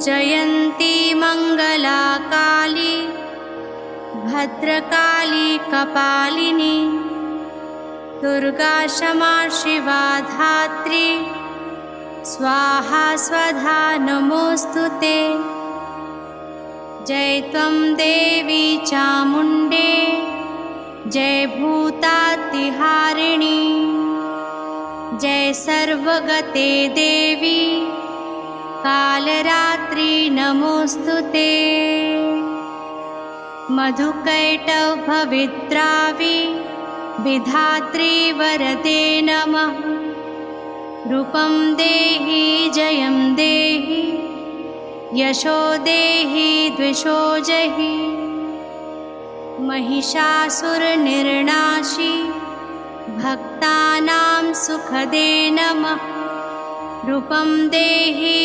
जयन्ती मङ्गला काली भद्रकाली कपालिनी दुर्गा क्षमा शिवा धात्री स्वाहा स्वधा नमोस्तुते। जय त्वं देवी चामुण्डे जय भूतातिहारिणी जय सर्वगते देवी कालरात्रि नमोस्तुते। मधुकैटभविद्रावि विधात्री वरदे नमः। रूपं देहि जयं देहि यशो देहि द्विषो जहि। महिषासुरनिर्नाशी भक्तानां सुखदे नमः। रूपं देहि